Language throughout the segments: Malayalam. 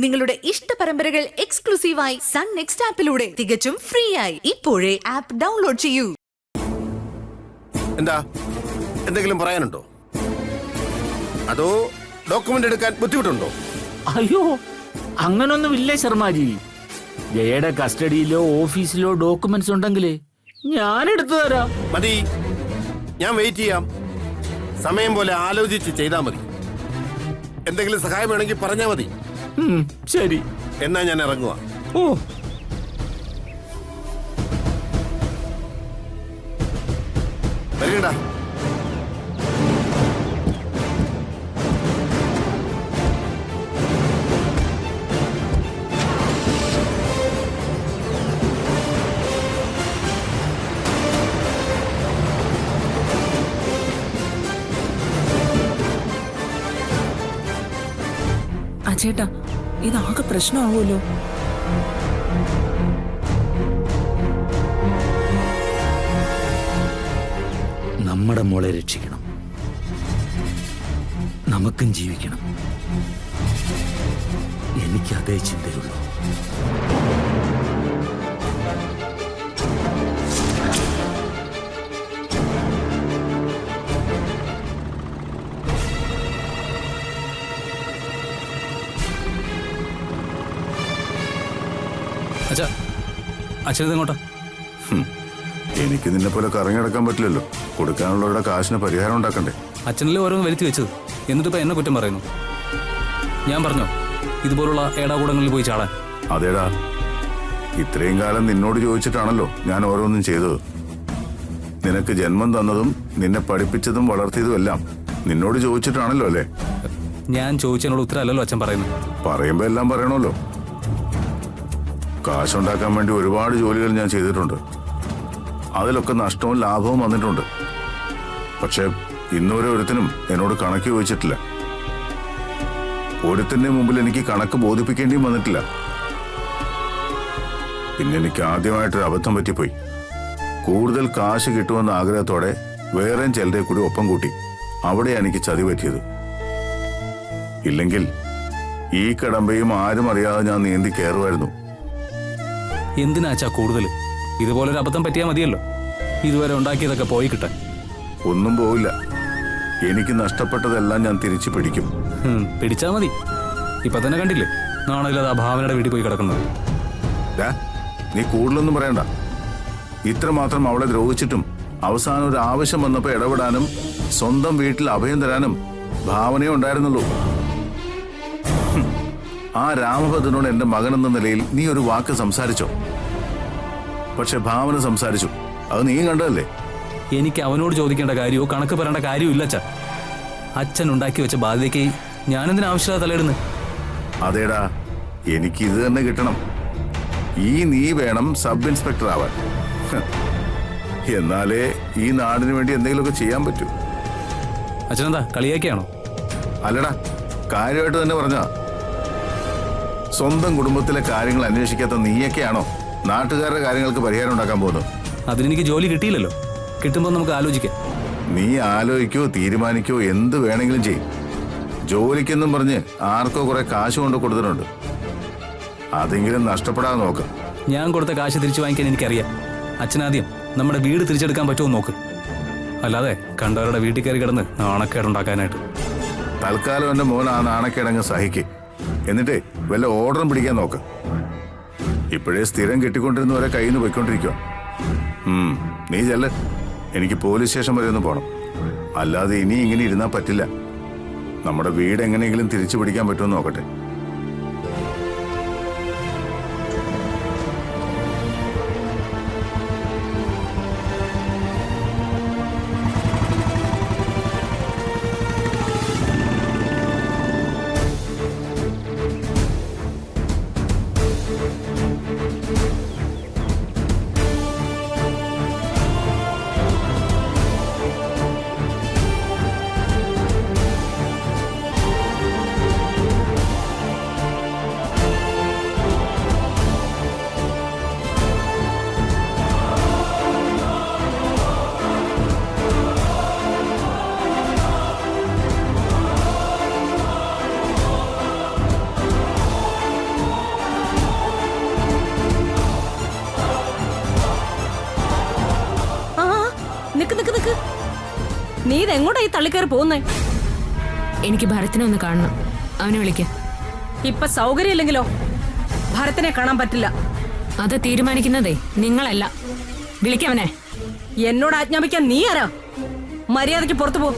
നിങ്ങളുടെ ഇഷ്ട പരമ്പരകൾ എക്സ്ക്ലൂസീവായി സൺ നെക്സ്റ്റ് ആപ്പിലൂടെ തികച്ചും ഫ്രീ ആയി ഇപ്പോഴേ ആപ്പ് ഡൗൺലോഡ് ചെയ്യൂ. എന്താ എന്തെങ്കിലും പറയാനുണ്ടോ? അതോ ഡോക്യുമെന്റ് എടുക്കാൻ ബുദ്ധിമുട്ടുണ്ടോ? അയ്യോ, അങ്ങനൊന്നുമില്ല ശർമാജി. ജയയുടെ കസ്റ്റഡിയിലോ ഓഫീസിലോ ഡോക്യുമെന്റ്സ് ഉണ്ടെങ്കിലേ ഞാൻ എടുത്തു തരാം. മതി, ഞാൻ വെയിറ്റ് ചെയ്യാം. സമയം പോലെ ആലോചിച്ച് ചെയ്താൽ മതി. എന്തെങ്കിലും സഹായം വേണമെങ്കിൽ പറഞ്ഞാൽ മതി. ശരി, എന്നാ ഞാൻ ഇറങ്ങുക. ഓ, വരണ്ട. ചേട്ടാ, ഇതാകെ പ്രശ്നമാവുമല്ലോ. നമ്മുടെ മോളെ രക്ഷിക്കണം, നമുക്കും ജീവിക്കണം. എനിക്ക് അതേ ചിന്തയുള്ളൂ. അച്ഛനെങ്ങോട്ടാ? എനിക്ക് നിന്നെ പോലെ കറങ്ങിടക്കാൻ പറ്റില്ലല്ലോ. കൊടുക്കാനുള്ളവരുടെ കാശിന് പരിഹാരം ഉണ്ടാക്കണ്ടേ? അച്ഛനല്ലേ ഓരോന്ന് വരുത്തി വെച്ചത്, എന്നിട്ടിപ്പോ എന്നെ കുറ്റം പറയുന്നു. ഞാൻ പറഞ്ഞോ ഇതുപോലുള്ള ഏടാകൂടങ്ങളിൽ പോയി ചാടാൻ? അതേടാ, ഇത്രയും കാലം നിന്നോട് ചോദിച്ചിട്ടാണല്ലോ ഞാൻ ഓരോന്നും ചെയ്തത്. നിനക്ക് ജന്മം തന്നതും നിന്നെ പഠിപ്പിച്ചതും വളർത്തിയതും എല്ലാം നിന്നോട് ചോദിച്ചിട്ടാണല്ലോ അല്ലേ? ഞാൻ ചോദിച്ചതിനോട് ഉത്തരമല്ലല്ലോ അച്ഛൻ പറയുന്നത്. പറയുമ്പോ എല്ലാം പറയണമല്ലോ. കാശുണ്ടാക്കാൻ വേണ്ടി ഒരുപാട് ജോലികൾ ഞാൻ ചെയ്തിട്ടുണ്ട്. അതിലൊക്കെ നഷ്ടവും ലാഭവും വന്നിട്ടുണ്ട്. പക്ഷെ ഇന്നുവരെ ഒരുത്തിനും എന്നോട് കണക്ക് ചോദിച്ചിട്ടില്ല. ഒരുത്തിന്റെ മുമ്പിൽ എനിക്ക് കണക്ക് ബോധിപ്പിക്കേണ്ടിയും വന്നിട്ടില്ല. പിന്നെ എനിക്ക് ആദ്യമായിട്ടൊരു അബദ്ധം പറ്റിപ്പോയി. കൂടുതൽ കാശ് കിട്ടുമെന്ന ആഗ്രഹത്തോടെ വേറെയും ചിലരെ കൂടി ഒപ്പം കൂട്ടി. അവിടെയാണ് എനിക്ക് ചതി പറ്റിയത്. ഇല്ലെങ്കിൽ ഈ കടമ്പയും ആരും അറിയാതെ ഞാൻ നീന്തി കയറുമായിരുന്നു. എന്തിനാച്ചാ കൂടുതൽ? ഇതുപോലൊരു അബദ്ധം പറ്റിയാൽ മതിയല്ലോ. ഇതുവരെ ഉണ്ടാക്കിയതൊക്കെ പോയി കിട്ടാൻ. ഒന്നും പോവില്ല. എനിക്ക് നഷ്ടപ്പെട്ടതെല്ലാം ഞാൻ തിരിച്ചു പിടിക്കും. പിടിച്ചാ മതി. ഇപ്പൊ തന്നെ കണ്ടില്ലേ നാണയില്ലാതെ ആ ഭാവനയുടെ വീട്ടിൽ പോയി കിടക്കുന്നത്. നീ കൂടുതലൊന്നും പറയണ്ട. ഇത്രമാത്രം അവളെ ദ്രോഹിച്ചിട്ടും അവസാനം ഒരു ആവശ്യം വന്നപ്പോ ഇടപെടാനും സ്വന്തം വീട്ടിൽ അഭയം തരാനും ഭാവനയെ ഉണ്ടായിരുന്നുള്ളൂ. ആ രാമഭദ്രനോട് എന്റെ മകൻ എന്ന നിലയിൽ നീ ഒരു വാക്ക് സംസാരിച്ചോ? പക്ഷെ ഭാവന സംസാരിച്ചു. അത് നീ കണ്ടതല്ലേ? എനിക്ക് അവനോട് ചോദിക്കേണ്ട കാര്യമോ കണക്ക് പറയേണ്ട കാര്യവും ഇല്ല അച്ഛാ. അച്ഛൻ ഉണ്ടാക്കി വെച്ച ബാധ്യതയ്ക്ക് ഞാനെന്തിനാ ആവശ്യമില്ലാതെ തലയിടുന്നു? അതേടാ, എനിക്ക് ഇത് തന്നെ കിട്ടണം. നീ വേണം സബ് ഇൻസ്പെക്ടർ ആവാൻ. എന്നാലേ ഈ നാടിന് വേണ്ടി എന്തെങ്കിലുമൊക്കെ ചെയ്യാൻ പറ്റൂ. അച്ഛനെന്താ കളിയാക്കിയാണോ? അല്ലടാ, കാര്യമായിട്ട് തന്നെ പറഞ്ഞാ. സ്വന്തം കുടുംബത്തിലെ കാര്യങ്ങൾ അന്വേഷിക്കാത്ത നീയൊക്കെയാണോ നാട്ടുകാരുടെ കാര്യങ്ങൾക്ക് പരിഹാരം ഉണ്ടാക്കാൻ പോകുന്നത്? അതിനെനിക്ക് ജോലി കിട്ടിയില്ലല്ലോ. കിട്ടുമ്പോൾ നമുക്ക് ആലോചിക്കാം. നീ ആലോചിക്കോ തീരുമാനിക്കോ എന്ത് വേണമെങ്കിലും ചെയ്യും. ജോലിക്കെന്നും പറഞ്ഞ് ആർക്കോ കുറെ കാശ് കൊണ്ട് കൊടുത്തിട്ടുണ്ട്. അതെങ്കിലും നഷ്ടപ്പെടാതെ നോക്ക്. ഞാൻ കൊടുത്ത കാശ് തിരിച്ചു വാങ്ങിക്കാൻ എനിക്കറിയാം. അച്ഛനാദ്യം നമ്മുടെ വീട് തിരിച്ചെടുക്കാൻ പറ്റുമോ നോക്ക്. അല്ലാതെ കണ്ടവരുടെ വീട്ടിൽ കയറി കിടന്ന് നാണക്കേടുണ്ടാക്കാനായിട്ട്. തൽക്കാലം എന്റെ മോൻ ആ നാണക്കേടങ്ങ് സഹിക്ക്. എന്നിട്ടേ വല്ല ഓർഡറും പിടിക്കാൻ നോക്ക്. ഇപ്പോഴേ സ്ഥിരം കെട്ടിക്കൊണ്ടിരുന്നവരെ കയ്യിൽ നിന്ന് പോയിക്കൊണ്ടിരിക്കുക. നീ ചെല്ല്. എനിക്ക് പോലീസ് സ്റ്റേഷൻ വരെ ഒന്ന് പോണം. അല്ലാതെ ഇനി ഇങ്ങനെ ഇരുന്നാൽ പറ്റില്ല. നമ്മുടെ വീട് എങ്ങനെയെങ്കിലും തിരിച്ചു പിടിക്കാൻ പറ്റുമെന്ന് നോക്കട്ടെ. നീ ഇതെങ്ങോട്ടാ ഈ തള്ളിക്കയറി പോകുന്നേ? എനിക്ക് ഭരത്തിനെ ഒന്ന് കാണണം. അവനെ വിളിക്ക. ഇപ്പൊ സൗകര്യമില്ലെങ്കിലോ? ഭരത്തിനെ കാണാൻ പറ്റില്ല. അത് തീരുമാനിക്കുന്നതേ നിങ്ങളല്ല. വിളിക്കവനെ. എന്നോട് ആജ്ഞാപിക്കാൻ നീ ആരാ? മര്യാദയ്ക്ക് പുറത്തു പോ.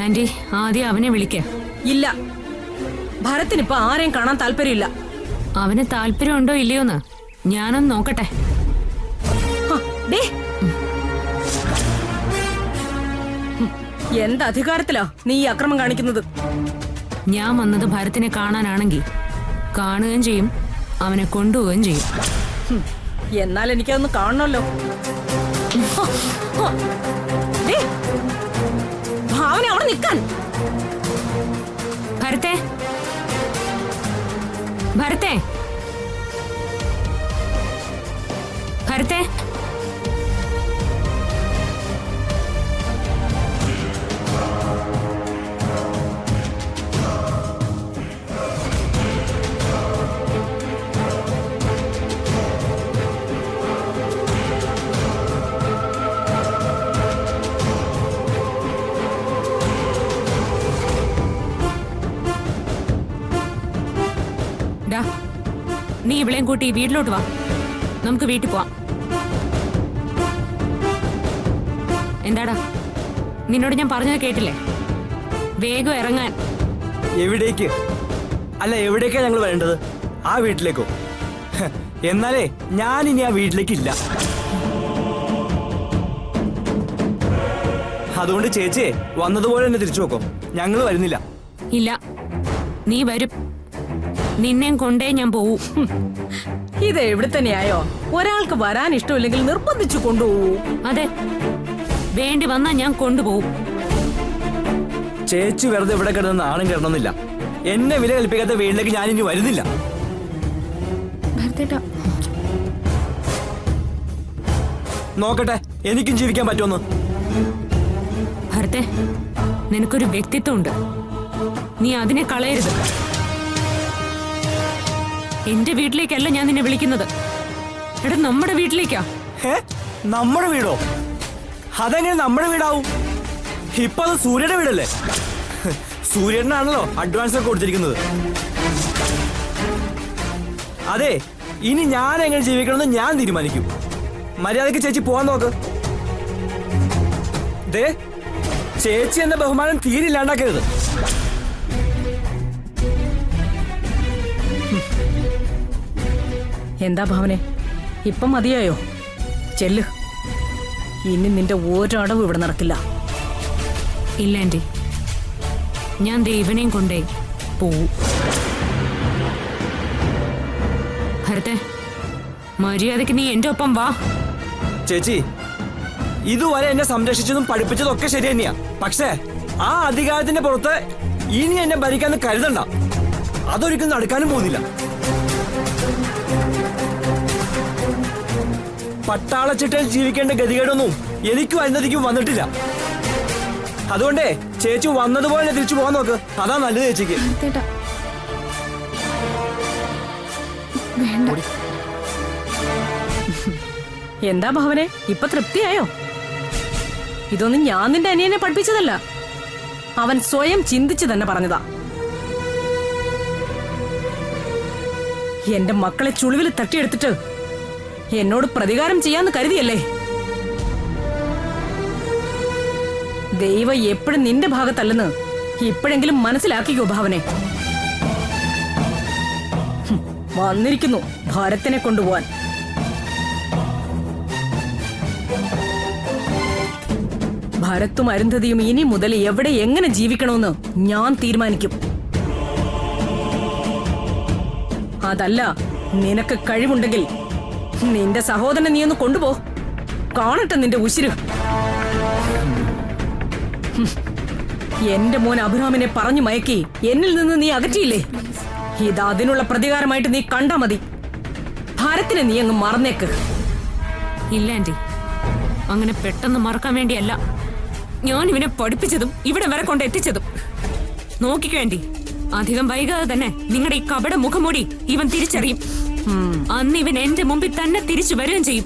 ആന്റി, ആദ്യം അവനെ വിളിക്ക. ഇല്ല, ഭരത്തിനിപ്പൊ ആരെയും കാണാൻ താല്പര്യമില്ല. അവന് താല്പര്യമുണ്ടോ ഇല്ലയോന്ന് ഞാനൊന്ന് നോക്കട്ടെ. എന്ത് അധികാരത്തിലാ നീ ഈ അക്രമം കാണിക്കുന്നത്? ഞാൻ വന്നത് ഭരത്തിനെ കാണാനാണെങ്കിൽ കാണുകയും ചെയ്യും, അവനെ കൊണ്ടുപോവുകയും ചെയ്യും. എന്നാൽ എനിക്കതൊന്ന് കാണണമല്ലോ. ഭാവന അവിടെ നിൽക്കാൻ. ഭരത്തെ, ഭരത്തെ, ഭരത്തെ. നീ ഇവിളെയും കൂട്ടി വീട്ടിലോട്ട് വാ. നമുക്ക് വീട്ടിൽ പോവാം. എന്താടാ, നിന്നോട് ഞാൻ പറഞ്ഞത് കേട്ടില്ലേ? വേഗം ഇറങ്ങാൻ. എവിടേക്ക്? അല്ല, എവിടേക്കാ ഞങ്ങൾ വരേണ്ടത്? ആ വീട്ടിലേക്കോ? എന്നാലേ ഞാൻ ഇനി ആ വീട്ടിലേക്കില്ല. അതുകൊണ്ട് ചേച്ചിയെ വന്നതുപോലെ തന്നെ തിരിച്ചു നോക്കോ. ഞങ്ങൾ വരുന്നില്ല. ഇല്ല, നീ വരും. നിന്നെയും കൊണ്ടേ ഞാൻ പോവും. ഇത് എവിടെ തന്നെയായോ? ഒരാൾക്ക് വരാൻ ഇഷ്ടമില്ലെങ്കിൽ നിർബന്ധിച്ചു കൊണ്ടുപോകൂ. അതെ, വേണ്ടി വന്നാ ഞാൻ കൊണ്ടുപോകും. ചേച്ചി വെറുതെ ഇവിടെ കിടന്ന് ആണും കിടണമെന്നില്ല. എന്നെ വില കൽപ്പിക്കാത്ത വീട്ടിലേക്ക് ഞാൻ ഇനി വരുന്നില്ല. നോക്കട്ടെ എനിക്കും ജീവിക്കാൻ പറ്റുമെന്ന്. ഭരത്തെ, നിനക്കൊരു വ്യക്തിത്വം ഉണ്ട്. നീ അതിനെ കളയരുത്. എന്റെ വീട്ടിലേക്കല്ല ഞാൻ നിന്നെ വിളിക്കുന്നത്. എടാ, നമ്മുടെ വീട്ടിലേക്കാ. നമ്മുടെ വീടോ? അതെങ്ങനെ നമ്മുടെ വീടാവും? ഇപ്പൊ അത് സൂര്യയുടെ വീടല്ലേ? സൂര്യനാണല്ലോ അഡ്വാൻസ് ഒക്കെ കൊടുത്തിരിക്കുന്നത്. അതെ, ഇനി ഞാൻ എങ്ങനെ ജീവിക്കണമെന്ന് ഞാൻ തീരുമാനിക്കും. മര്യാദക്ക് ചേച്ചി പോവാൻ നോക്ക്. ദേ, ചേച്ചി എന്ന ബഹുമാനം തീരില്ലാണ്ടാക്കരുത്. എന്താ ഭാവനെ, ഇപ്പം മതിയായോ? ചെല്ല്. ഇനി നിന്റെ ഒരടവും ഇവിടെ നടക്കില്ല. ഇല്ല ആന്റി, ഞാൻ ദേവനെയും കൊണ്ടേ പോവും. ഭരത്തെ, മര്യാദക്ക് നീ എന്റെ ഒപ്പം വാ. ചേച്ചി, ഇതുവരെ എന്നെ സംരക്ഷിച്ചതും പഠിപ്പിച്ചതും ഒക്കെ ശരി തന്നെയാ. പക്ഷേ ആ അധികാരത്തിന്റെ പുറത്ത് ഇനി എന്നെ ഭരിക്കാന്ന് കരുതണ്ട. അതൊരിക്കലും നടക്കാനും പോകുന്നില്ല. പട്ടാളച്ചിട്ടയിൽ ജീവിക്കേണ്ട ഗതികേടൊന്നും എനിക്കും അരുന്നതിക്കും വന്നിട്ടില്ല. അതുകൊണ്ടേ ചേച്ചി വന്നതുപോലെ തിരിച്ചു പോകാൻ നോക്ക്. അതാ നല്ലത് ചേച്ചിക്ക്. എന്താ ഭാവനെ, ഇപ്പൊ തൃപ്തിയായോ? ഇതൊന്നും ഞാൻ നിന്റെ അനിയനെ പഠിപ്പിച്ചതല്ല. അവൻ സ്വയം ചിന്തിച്ചു തന്നെ പറഞ്ഞതാ. എന്റെ മക്കളെ ചുളിവിൽ തട്ടിയെടുത്തിട്ട് എന്നോട് പ്രതികാരം ചെയ്യാന്ന് കരുതിയല്ലേ? ദൈവം എപ്പോഴും നിന്റെ ഭാഗത്തല്ലെന്ന് ഇപ്പോഴെങ്കിലും മനസ്സിലാക്കിക്കോ ഭാവനെ. വന്നിരിക്കുന്നു ഭരത്തിനെ കൊണ്ടുപോവാൻ. ഭരത്തും അരുന്ധതിയും ഇനി മുതൽ എവിടെ എങ്ങനെ ജീവിക്കണമെന്ന് ഞാൻ തീരുമാനിക്കും. അതല്ല, നിനക്ക് കഴിവുണ്ടെങ്കിൽ നിന്റെ സഹോദരനെ നീ ഒന്ന് കൊണ്ടുപോ. കാണട്ടെ നിന്റെ ഉശിര്. എന്റെ മോൻ അഭിരാമിനെ പറഞ്ഞു മയക്കി എന്നിൽ നിന്ന് നീ അകറ്റിയില്ലേ? ഇത് അതിനുള്ള പ്രതികാരമായിട്ട് നീ കണ്ടാ മതി. ഭരത്തിനെ നീ അങ്ങ് മറന്നേക്ക്. ഇല്ല ആന്റി, അങ്ങനെ പെട്ടെന്ന് മറക്കാൻ വേണ്ടിയല്ല ഞാൻ ഇവനെ പഠിപ്പിച്ചതും ഇവിടെ വരെ കൊണ്ട് എത്തിച്ചതും. നോക്കിക്കോ ആന്റി, അധികം വൈകാതെ തന്നെ നിങ്ങളുടെ ഈ കപട മുഖംമൂടി ഇവൻ തിരിച്ചറിയും. അന്ന് ഇവൻ എന്റെ മുമ്പിൽ തന്നെ തിരിച്ചു വരികയും ചെയ്യും.